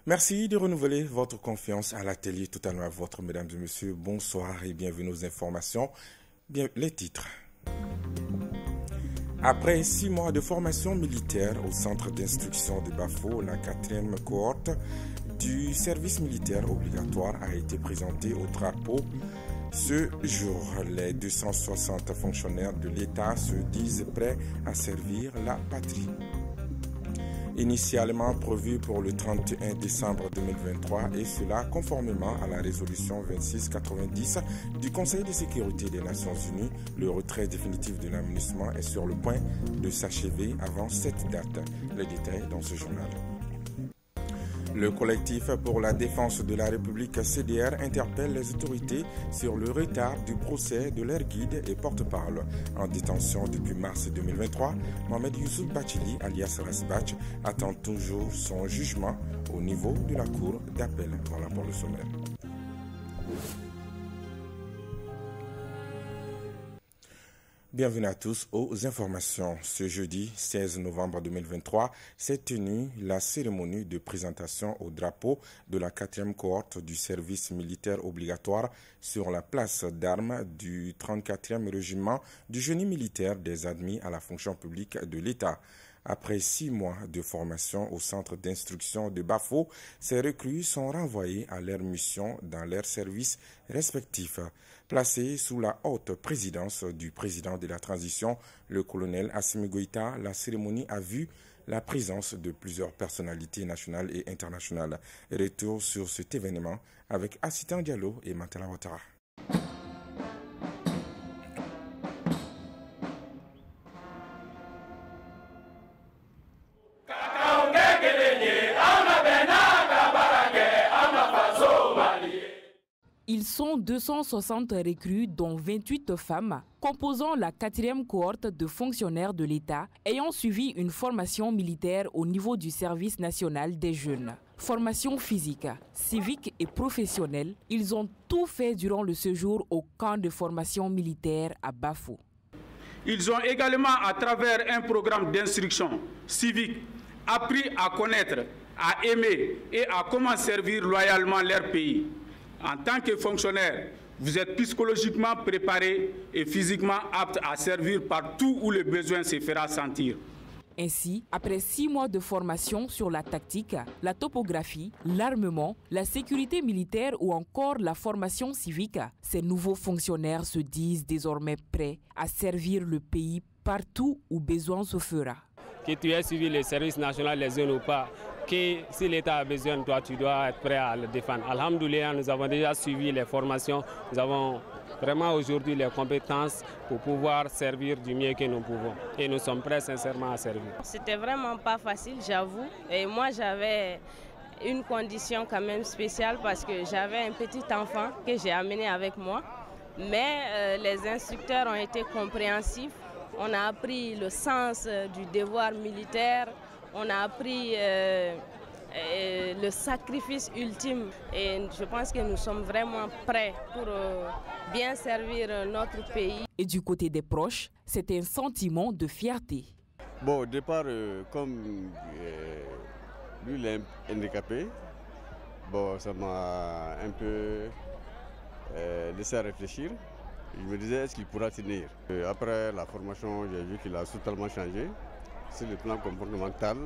Merci de renouveler votre confiance à l'atelier Tout à l'heure vôtre, mesdames et messieurs. Bonsoir et bienvenue aux informations. Les titres. Après 6 mois de formation militaire au centre d'instruction de Bafo, la 4e cohorte du service militaire obligatoire a été présentée au drapeau. Ce jour, les 260 fonctionnaires de l'État se disent prêts à servir la patrie. Initialement prévu pour le 31 décembre 2023 et cela conformément à la résolution 2690 du Conseil de sécurité des Nations Unies, le retrait définitif de l'AMINUSMA est sur le point de s'achever avant cette date. Les détails dans ce journal. Le collectif pour la défense de la République CDR interpelle les autorités sur le retard du procès de leur guide et porte-parole. En détention depuis mars 2023, Mohamed Youssouf Bachili, alias Rasbach, attend toujours son jugement au niveau de la cour d'appel. Voilà pour le sommaire. Bienvenue à tous aux informations. Ce jeudi 16 novembre 2023 s'est tenue la cérémonie de présentation au drapeau de la 4e cohorte du service militaire obligatoire sur la place d'armes du 34e régiment du génie militaire des admis à la fonction publique de l'État. Après 6 mois de formation au centre d'instruction de Bafo, ces recrues sont renvoyées à leur mission dans leurs services respectifs. Placés sous la haute présidence du président de la transition, le colonel Assimi Goïta, la cérémonie a vu la présence de plusieurs personnalités nationales et internationales. Retour sur cet événement avec Assitan Diallo et Matala Ouattara. Ils sont 260 recrues, dont 28 femmes, composant la 4e cohorte de fonctionnaires de l'État ayant suivi une formation militaire au niveau du service national des jeunes. Formation physique, civique et professionnelle, ils ont tout fait durant le séjour au camp de formation militaire à Bafo. Ils ont également, à travers un programme d'instruction civique, appris à connaître, à aimer et à comment servir loyalement leur pays. En tant que fonctionnaire, vous êtes psychologiquement préparé et physiquement apte à servir partout où le besoin se fera sentir. Ainsi, après 6 mois de formation sur la tactique, la topographie, l'armement, la sécurité militaire ou encore la formation civique, ces nouveaux fonctionnaires se disent désormais prêts à servir le pays partout où besoin se fera. Que tu aies suivi le service national des zones ou pas, que si l'État a besoin de toi, tu dois être prêt à le défendre. Alhamdoulilah, nous avons déjà suivi les formations, nous avons vraiment aujourd'hui les compétences pour pouvoir servir du mieux que nous pouvons. Et nous sommes prêts sincèrement à servir. C'était vraiment pas facile, j'avoue. Et moi, j'avais une condition quand même spéciale parce que j'avais un petit enfant que j'ai amené avec moi. Mais les instructeurs ont été compréhensifs. On a appris le sens du devoir militaire. On a appris le sacrifice ultime et je pense que nous sommes vraiment prêts pour bien servir notre pays. Et du côté des proches, c'est un sentiment de fierté. Bon, au départ, comme lui il est handicapé, bon, ça m'a un peu laissé réfléchir. Je me disais, est-ce qu'il pourra tenir? Après la formation, j'ai vu qu'il a totalement changé. Sur le plan comportemental.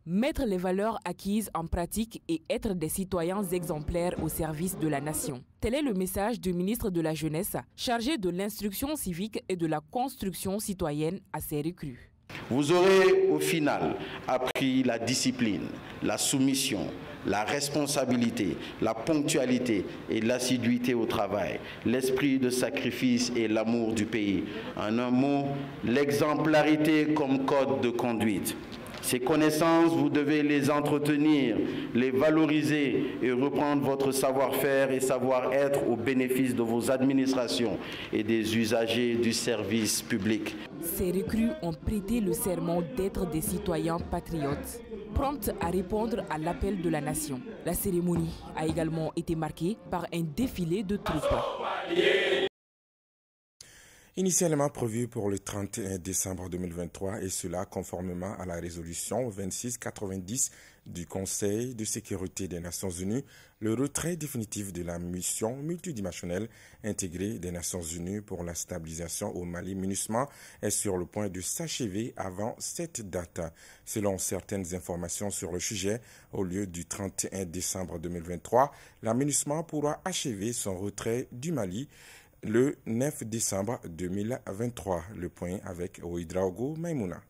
Mettre les valeurs acquises en pratique et être des citoyens exemplaires au service de la nation. Tel est le message du ministre de la Jeunesse, chargé de l'instruction civique et de la construction citoyenne à ses recrues. Vous aurez au final appris la discipline, la soumission, la responsabilité, la ponctualité et l'assiduité au travail, l'esprit de sacrifice et l'amour du pays. En un mot, l'exemplarité comme code de conduite. Ces connaissances, vous devez les entretenir, les valoriser et reprendre votre savoir-faire et savoir-être au bénéfice de vos administrations et des usagers du service public. Ces recrues ont prêté le serment d'être des citoyens patriotes, promptes à répondre à l'appel de la nation. La cérémonie a également été marquée par un défilé de troupes. Initialement prévu pour le 31 décembre 2023 et cela conformément à la résolution 2690 du Conseil de sécurité des Nations Unies, le retrait définitif de la mission multidimensionnelle intégrée des Nations Unies pour la stabilisation au Mali MINUSMA est sur le point de s'achever avant cette date. Selon certaines informations sur le sujet, au lieu du 31 décembre 2023, la MINUSMA pourra achever son retrait du Mali le 9 décembre 2023. Le point avec Ouidraogo Maimouna.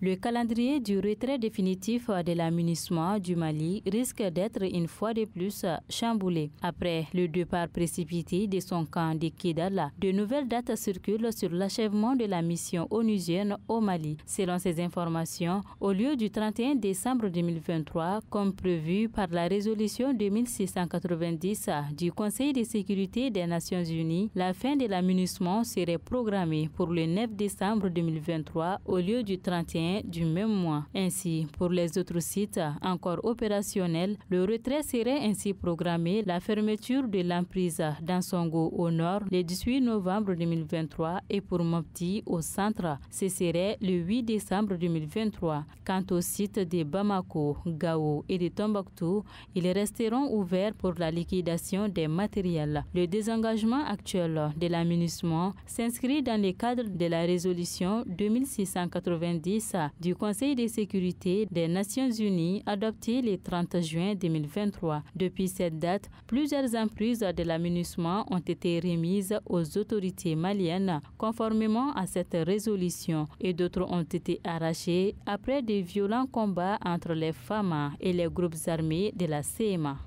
Le calendrier du retrait définitif de la MINUSMA du Mali risque d'être une fois de plus chamboulé. Après le départ précipité de son camp de Kidal, de nouvelles dates circulent sur l'achèvement de la mission onusienne au Mali. Selon ces informations, au lieu du 31 décembre 2023, comme prévu par la résolution 2690 du Conseil de sécurité des Nations Unies, la fin de la MINUSMA serait programmée pour le 9 décembre 2023 au lieu du 31 du même mois. Ainsi, pour les autres sites encore opérationnels, le retrait serait ainsi programmé la fermeture de l'emprise d'Ansongo au nord le 18 novembre 2023 et pour Mopti au centre, ce serait le 8 décembre 2023. Quant aux sites de Bamako, Gao et de Tombouctou, ils resteront ouverts pour la liquidation des matériels. Le désengagement actuel de la MINUSMA s'inscrit dans le cadre de la résolution 2690 du Conseil de sécurité des Nations Unies adoptée le 30 juin 2023. Depuis cette date, plusieurs emprises de la MINUSMA ont été remises aux autorités maliennes conformément à cette résolution et d'autres ont été arrachées après de violents combats entre les FAMA et les groupes armés de la CMA.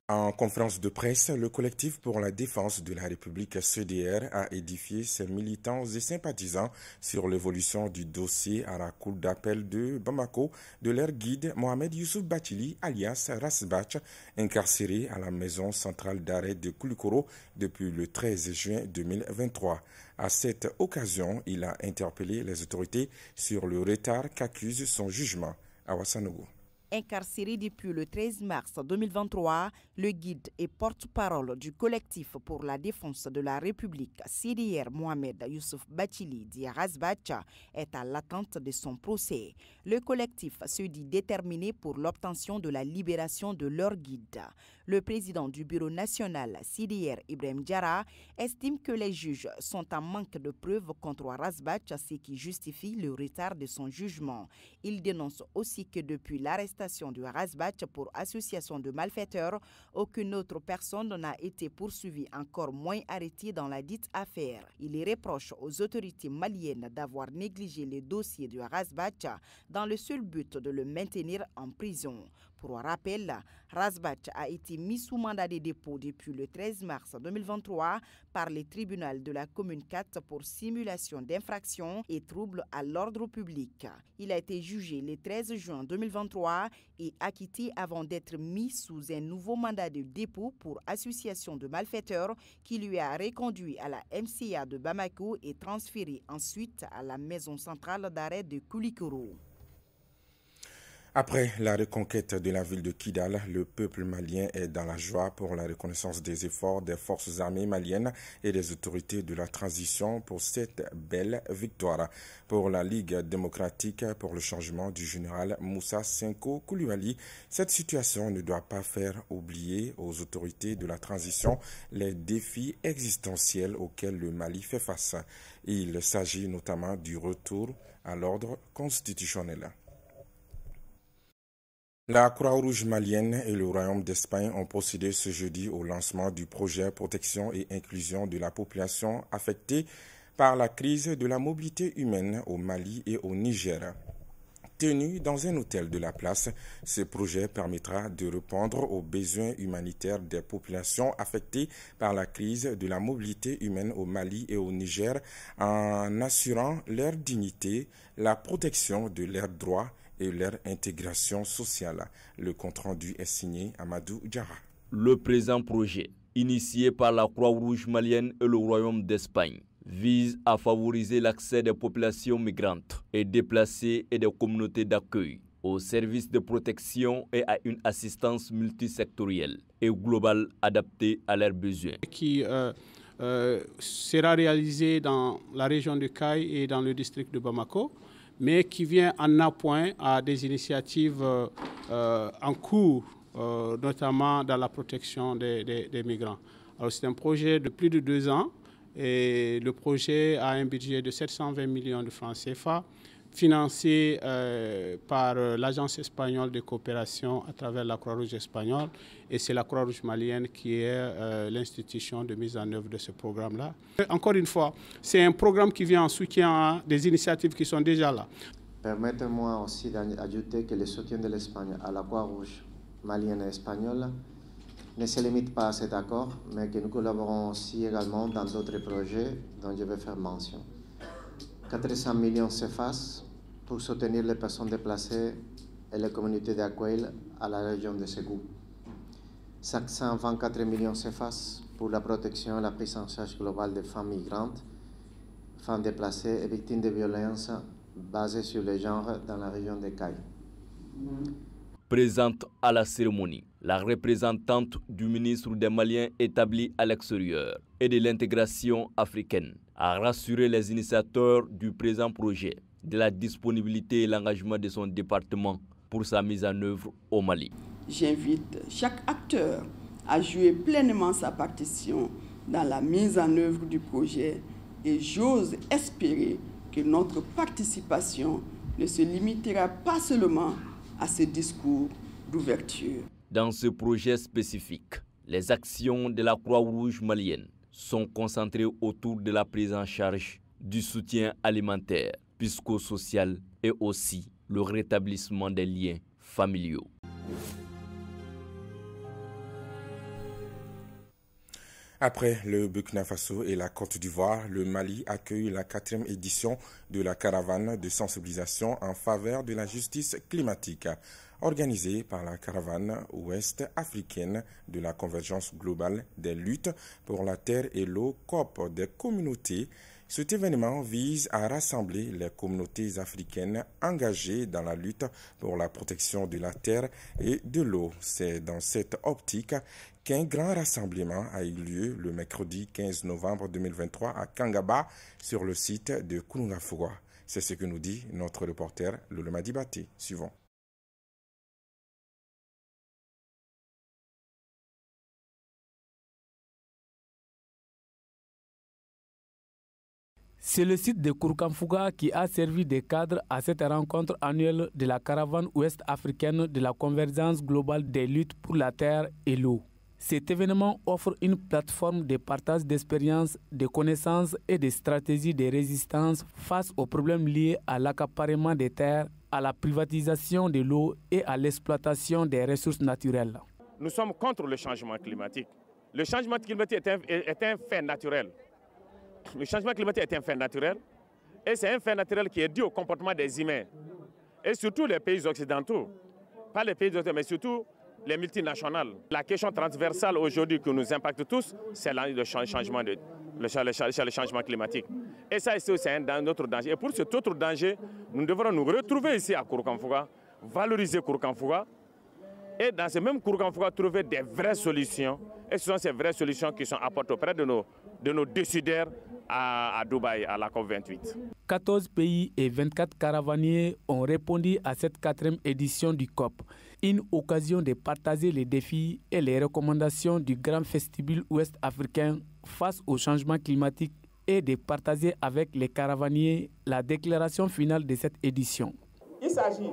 En conférence de presse, le collectif pour la défense de la République CDR a édifié ses militants et sympathisants sur l'évolution du dossier à la cour d'appel de Bamako de leur guide Mohamed Youssouf Bathily, alias Rasbach, incarcéré à la maison centrale d'arrêt de Koulikoro depuis le 13 juin 2023. À cette occasion, il a interpellé les autorités sur le retard qu'accuse son jugement. À Ouassanogo. Incarcéré depuis le 13 mars 2023, le guide et porte-parole du collectif pour la défense de la République CDR Mohamed Youssouf Bathily dit Rasbach est à l'attente de son procès. Le collectif se dit déterminé pour l'obtention de la libération de leur guide. Le président du bureau national CDR Ibrahim Diarra estime que les juges sont en manque de preuves contre Rasbach, ce qui justifie le retard de son jugement. Il dénonce aussi que depuis l'arrestation de Rasbach pour association de malfaiteurs, aucune autre personne n'a été poursuivie, encore moins arrêtée dans la dite affaire. Il y reproche aux autorités maliennes d'avoir négligé le dossier de Rasbach dans le seul but de le maintenir en prison. Pour rappel, Rasbach a été mis sous mandat de dépôt depuis le 13 mars 2023 par le tribunal de la commune 4 pour simulation d'infraction et trouble à l'ordre public. Il a été jugé le 13 juin 2023 et acquitté avant d'être mis sous un nouveau mandat de dépôt pour association de malfaiteurs qui lui a reconduit à la MCA de Bamako et transféré ensuite à la maison centrale d'arrêt de Koulikoro. Après la reconquête de la ville de Kidal, le peuple malien est dans la joie pour la reconnaissance des efforts des forces armées maliennes et des autorités de la transition pour cette belle victoire. Pour la Ligue démocratique pour le changement du général Moussa Senko Koulibaly, cette situation ne doit pas faire oublier aux autorités de la transition les défis existentiels auxquels le Mali fait face. Il s'agit notamment du retour à l'ordre constitutionnel. La Croix-Rouge malienne et le Royaume d'Espagne ont procédé ce jeudi au lancement du projet Protection et inclusion de la population affectée par la crise de la mobilité humaine au Mali et au Niger. Tenu dans un hôtel de la place, ce projet permettra de répondre aux besoins humanitaires des populations affectées par la crise de la mobilité humaine au Mali et au Niger en assurant leur dignité, la protection de leurs droits et leur intégration sociale. Le compte-rendu est signé Amadou Diarra. Le présent projet, initié par la Croix-Rouge malienne et le Royaume d'Espagne, vise à favoriser l'accès des populations migrantes et déplacées et des communautés d'accueil aux services de protection et à une assistance multisectorielle et globale adaptée à leurs besoins. Qui sera réalisé dans la région de Caille et dans le district de Bamako, mais qui vient en appoint à des initiatives en cours, notamment dans la protection des migrants. Alors c'est un projet de plus de 2 ans et le projet a un budget de 720 millions de francs CFA, financé par l'Agence espagnole de coopération à travers la Croix-Rouge espagnole, et c'est la Croix-Rouge malienne qui est l'institution de mise en œuvre de ce programme-là. Encore une fois, c'est un programme qui vient en soutien des initiatives qui sont déjà là. Permettez-moi aussi d'ajouter que le soutien de l'Espagne à la Croix-Rouge malienne et espagnole ne se limite pas à cet accord, mais que nous collaborons aussi également dans d'autres projets dont je vais faire mention. 400 millions CFA pour soutenir les personnes déplacées et les communautés d'accueil à la région de Ségou. 524 millions CFA pour la protection et la prise en charge globale des femmes migrantes, femmes déplacées et victimes de violences basées sur le genre dans la région de Caille. Présente à la cérémonie, la représentante du ministre des Maliens établi à l'extérieur et de l'intégration africaine a rassuré les initiateurs du présent projet de la disponibilité et l'engagement de son département pour sa mise en œuvre au Mali. J'invite chaque acteur à jouer pleinement sa partition dans la mise en œuvre du projet et j'ose espérer que notre participation ne se limitera pas seulement à ce discours d'ouverture. Dans ce projet spécifique, les actions de la Croix-Rouge malienne sont concentrées autour de la prise en charge du soutien alimentaire, psychosocial et aussi le rétablissement des liens familiaux. Après le Burkina Faso et la Côte d'Ivoire, le Mali accueille la 4e édition de la caravane de sensibilisation en faveur de la justice climatique, organisée par la caravane ouest africaine de la Convergence globale des luttes pour la terre et l'eau COP des communautés. Cet événement vise à rassembler les communautés africaines engagées dans la lutte pour la protection de la terre et de l'eau. C'est dans cette optique qu'un grand rassemblement a eu lieu le mercredi 15 novembre 2023 à Kangaba sur le site de Kounoungafoua. C'est ce que nous dit notre reporter Lolo Madibate. Suivons. C'est le site de Kouroukanfouga qui a servi de cadre à cette rencontre annuelle de la caravane ouest africaine de la Convergence globale des luttes pour la terre et l'eau. Cet événement offre une plateforme de partage d'expériences, de connaissances et de stratégies de résistance face aux problèmes liés à l'accaparement des terres, à la privatisation de l'eau et à l'exploitation des ressources naturelles. Nous sommes contre le changement climatique. Le changement climatique est un fait naturel. Le changement climatique est un fait naturel et c'est un fait naturel qui est dû au comportement des humains. Et surtout les pays occidentaux, pas les pays occidentaux, mais surtout les multinationales. La question transversale aujourd'hui qui nous impacte tous, c'est le changement climatique. Et ça, c'est un autre danger. Et pour cet autre danger, nous devrons nous retrouver ici à Kouroukanfouga, valoriser Kouroukanfouga, et dans ce même Kouroukanfouga, trouver des vraies solutions. Et ce sont ces vraies solutions qui sont apportées auprès de nos décideurs à Dubaï, à la COP28. 14 pays et 24 caravaniers ont répondu à cette 4e édition du COP. Une occasion de partager les défis et les recommandations du grand vestibule ouest africain face au changement climatique et de partager avec les caravaniers la déclaration finale de cette édition. Il s'agit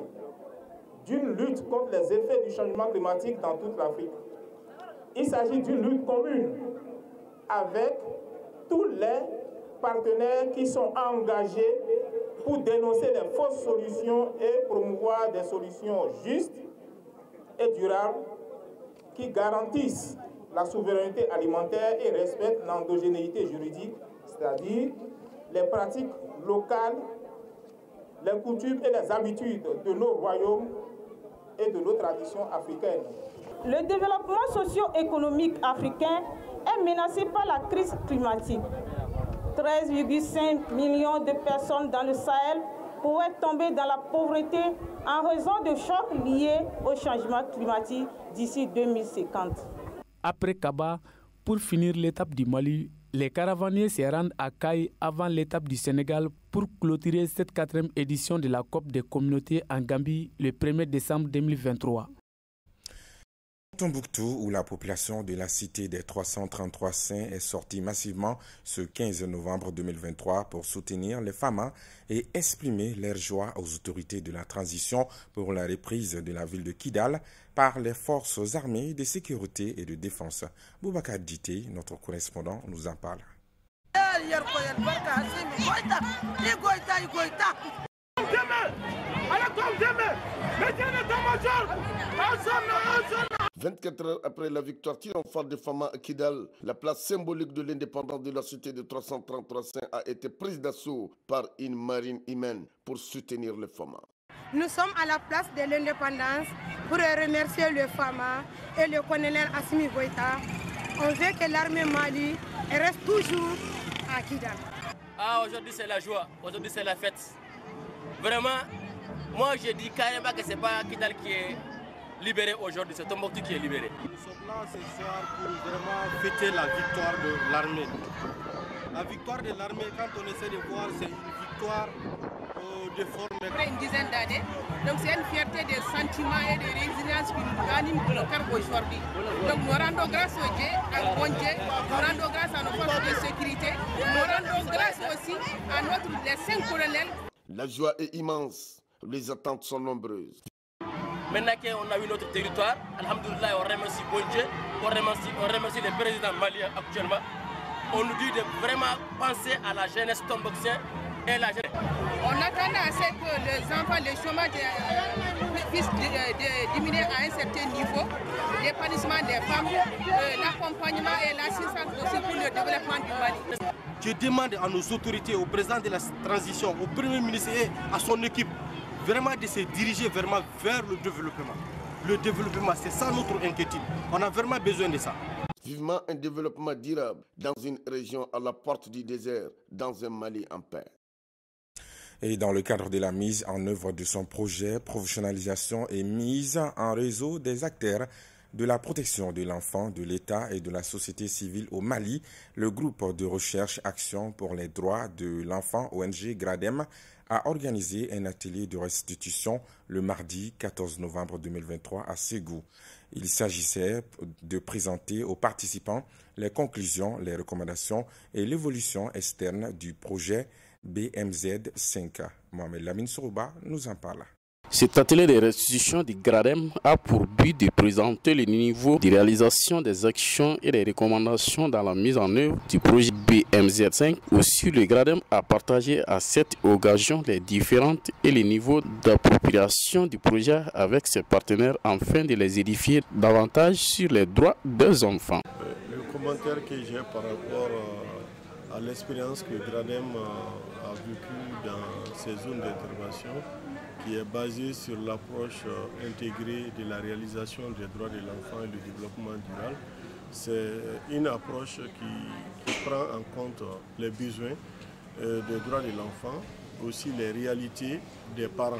d'une lutte contre les effets du changement climatique dans toute l'Afrique. Il s'agit d'une lutte commune avec tous les partenaires qui sont engagés pour dénoncer les fausses solutions et promouvoir des solutions justes et durables qui garantissent la souveraineté alimentaire et respectent l'endogénéité juridique, c'est-à-dire les pratiques locales, les coutumes et les habitudes de nos royaumes et de nos traditions africaines. Le développement socio-économique africain est menacé par la crise climatique. 13,5 millions de personnes dans le Sahel pourraient tomber dans la pauvreté en raison de chocs liés au changement climatique d'ici 2050. Après Kaba, pour finir l'étape du Mali, Les caravaniers se rendent à Caille avant l'étape du Sénégal pour clôturer cette 4e édition de la COP des communautés en Gambie le 1er décembre 2023. Tombouctou, où la population de la cité des 333 saints est sortie massivement ce 15 novembre 2023 pour soutenir les femmes et exprimer leur joie aux autorités de la transition pour la reprise de la ville de Kidal par les forces armées de sécurité et de défense. Boubacar Dité, notre correspondant, nous en parle. « 24 heures après la victoire triomphale de Fama à Kidal, la place symbolique de l'indépendance de la cité de 333 saints a été prise d'assaut par une marine humaine pour soutenir les Fama. Nous sommes à la place de l'indépendance pour remercier le Fama et le colonel Assimi Goïta. On veut que l'armée Mali reste toujours à Kidal. Aujourd'hui c'est la joie, aujourd'hui c'est la fête. Vraiment, moi je dis carrément que ce n'est pas Kidal qui est libéré aujourd'hui, c'est Tombouctou qui est libéré. Nous sommes là ce soir pour vraiment fêter la victoire de l'armée. La victoire de l'armée, quand on essaie de voir, c'est une victoire de forme. Après une dizaine d'années, donc c'est une fierté de sentiments et de résilience qui nous anime pour le faire aujourd'hui. Donc nous rendons grâce au Dieu, à bon Dieu, nous rendons grâce à nos forces de sécurité, nous rendons grâce aussi à les 5 colonels. La joie est immense, les attentes sont nombreuses. Maintenant qu'on a eu notre territoire, alhamdoulilah, on remercie bon Dieu, on remercie le président malien actuellement. On nous dit de vraiment penser à la jeunesse tombouctienne et la jeunesse. On attendait à ce que les enfants, le chômage puisse diminuer à un certain niveau, l'épanouissement des femmes, l'accompagnement et l'assistance aussi pour le développement du Mali. Je demande à nos autorités, au président de la transition, au premier ministre et à son équipe, vraiment de se diriger vraiment vers le développement. Le développement, c'est ça notre inquiétude. On a vraiment besoin de ça. Vivement un développement durable dans une région à la porte du désert, dans un Mali en paix. Et dans le cadre de la mise en œuvre de son projet, professionnalisation et mise en réseau des acteurs de la protection de l'enfant, de l'État et de la société civile au Mali, le groupe de recherche Action pour les droits de l'enfant ONG GRADEM a organisé un atelier de restitution le mardi 14 novembre 2023 à Ségou. Il s'agissait de présenter aux participants les conclusions, les recommandations et l'évolution externe du projet BMZ 5. Mohamed Lamine Sourouba nous en parle. Cet atelier de restitution du GRADEM a pour but de présenter le niveau de réalisation des actions et des recommandations dans la mise en œuvre du projet BMZ5. Aussi, le GRADEM a partagé à cette occasion les différentes et les niveaux d'appropriation du projet avec ses partenaires afin de les édifier davantage sur les droits des enfants. Le commentaire que j'ai par rapport à l'expérience que GRADEM a vécue dans ces zones d'intervention, qui est basé sur l'approche intégrée de la réalisation des droits de l'enfant et du développement durable. C'est une approche qui prend en compte les besoins des droits de l'enfant, aussi les réalités des parents.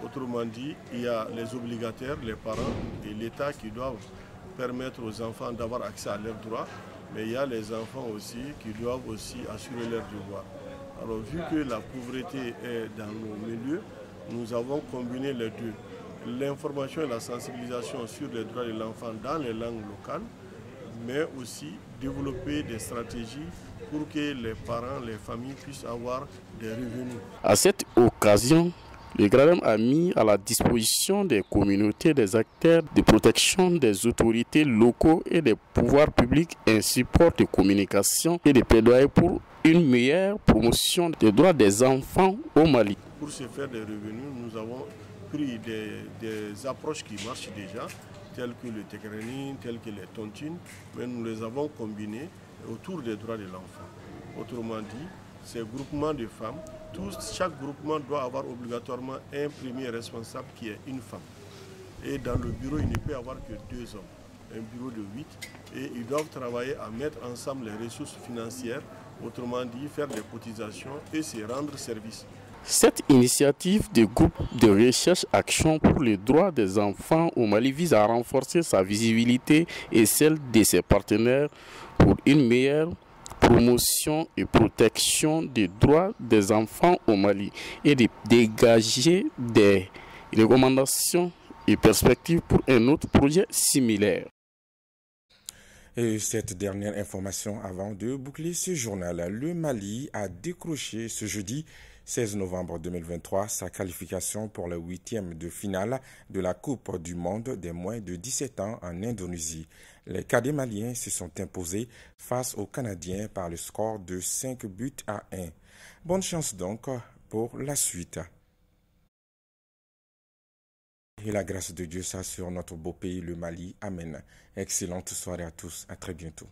Autrement dit, il y a les obligataires, les parents et l'État qui doivent permettre aux enfants d'avoir accès à leurs droits, mais il y a les enfants aussi qui doivent aussi assurer leurs devoirs. Alors vu que la pauvreté est dans nos milieux, nous avons combiné les deux, l'information et la sensibilisation sur les droits de l'enfant dans les langues locales, mais aussi développer des stratégies pour que les parents, les familles puissent avoir des revenus. À cette occasion, le GRADEM a mis à la disposition des communautés, des acteurs de protection, des autorités locaux et des pouvoirs publics un support de communication et de plaidoyer pour une meilleure promotion des droits des enfants au Mali. Pour se faire des revenus, nous avons pris des approches qui marchent déjà, telles que le tekreni, telles que les tontines, mais nous les avons combinées autour des droits de l'enfant. Autrement dit, ces groupements de femmes, chaque groupement doit avoir obligatoirement un premier responsable qui est une femme. Et dans le bureau, il ne peut y avoir que 2 hommes, un bureau de 8, et ils doivent travailler à mettre ensemble les ressources financières, autrement dit, faire des cotisations et se rendre service. Cette initiative du groupe de recherche Action pour les droits des enfants au Mali vise à renforcer sa visibilité et celle de ses partenaires pour une meilleure promotion et protection des droits des enfants au Mali et de dégager des recommandations et perspectives pour un autre projet similaire. Et cette dernière information avant de boucler ce journal, le Mali a décroché ce jeudi 16 novembre 2023 sa qualification pour le 8e de finale de la Coupe du monde des moins de 17 ans en Indonésie. Les cadets maliens se sont imposés face aux Canadiens par le score de 5-1. Bonne chance donc pour la suite. Et la grâce de Dieu soit sur notre beau pays, le Mali. Amen. Excellente soirée à tous. À très bientôt.